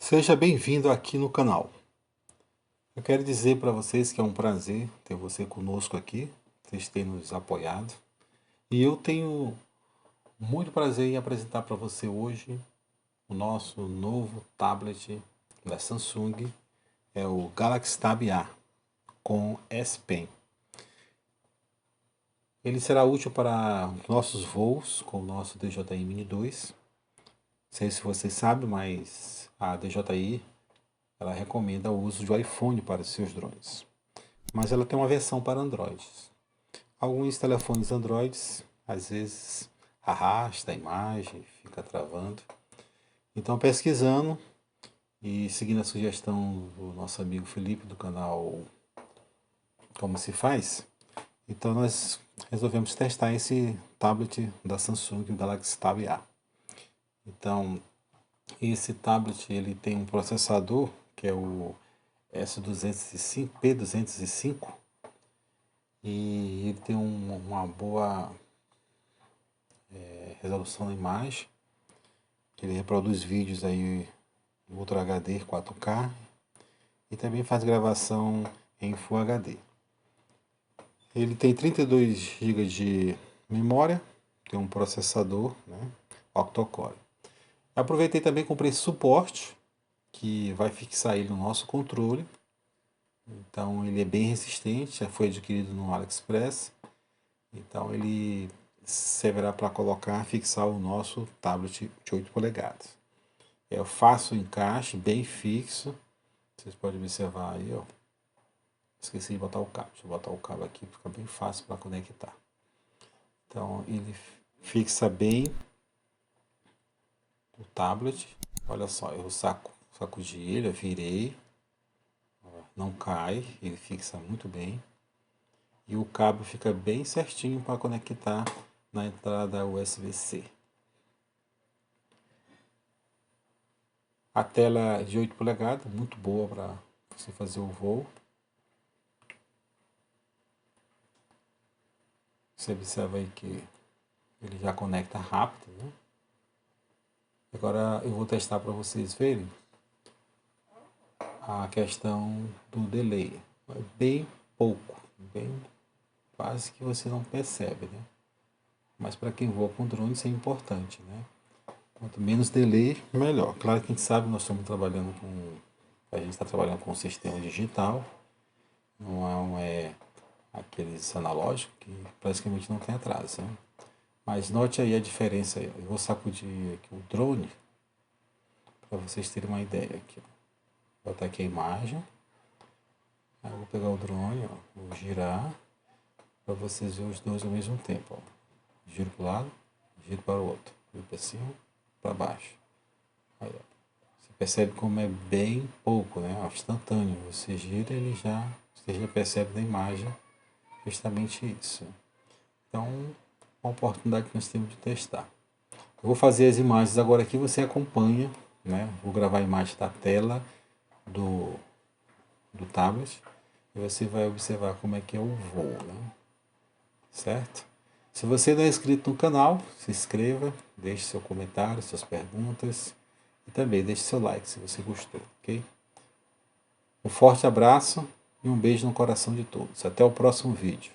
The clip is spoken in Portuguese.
Seja bem-vindo aqui no canal. Eu quero dizer para vocês que é um prazer ter você conosco aqui, vocês têm nos apoiado. E eu tenho muito prazer em apresentar para você hoje o nosso novo tablet da Samsung, é o Galaxy Tab A com S Pen. Ele será útil para nossos voos com o nosso DJI Mini 2. Não sei se vocês sabem, mas a DJI ela recomenda o uso de iPhone para os seus drones. Mas ela tem uma versão para Androids. Alguns telefones Androids, às vezes, arrasta a imagem, fica travando. Então, pesquisando e seguindo a sugestão do nosso amigo Felipe do canal Como Se Faz, então nós resolvemos testar esse tablet da Samsung, o Galaxy Tab A. Então, esse tablet ele tem um processador que é o S205, P205, e ele tem uma boa resolução da imagem. Ele reproduz vídeos aí em Ultra HD 4K e também faz gravação em Full HD. Ele tem 32 GB de memória, tem um processador, né, octa-core. Aproveitei também e comprei suporte, que vai fixar ele no nosso controle. Então ele é bem resistente, já foi adquirido no AliExpress. Então ele servirá para colocar, fixar o nosso tablet de 8 polegadas. É fácil o encaixe, bem fixo. Vocês podem observar aí, ó. Esqueci de botar o cabo. Deixa eu botar o cabo aqui, fica bem fácil para conectar. Então ele fixa bem o tablet. Olha só, eu sacudi ele, eu virei. Não cai, ele fixa muito bem. E o cabo fica bem certinho para conectar na entrada USB-C. A tela de 8 polegadas, muito boa para você fazer o voo. Você observa aí que ele já conecta rápido, né? Agora eu vou testar para vocês verem a questão do delay. É bem pouco, bem quase que você não percebe, né? Mas para quem voa com drone isso é importante, né? Quanto menos delay, melhor. Claro que a gente sabe, nós estamos trabalhando a gente está trabalhando com um sistema digital, não é aqueles analógicos que praticamente não tem atraso, né? Mas note aí a diferença. Eu vou sacudir aqui o drone para vocês terem uma ideia aqui. Vou botar aqui a imagem. Aí eu vou pegar o drone, ó, vou girar para vocês verem os dois ao mesmo tempo. Ó. Giro para o lado, giro para o outro. Giro para cima, para baixo. Aí, ó. Você percebe como é bem pouco, né? Ó, instantâneo. Você gira e você já percebe na imagem justamente isso. Então, uma oportunidade que nós temos de testar. Eu vou fazer as imagens agora aqui, você acompanha, né? Vou gravar a imagem da tela do tablet e você vai observar como é que é o voo, né? Certo? Se você não é inscrito no canal, se inscreva, deixe seu comentário, suas perguntas e também deixe seu like se você gostou, ok? Um forte abraço e um beijo no coração de todos. Até o próximo vídeo.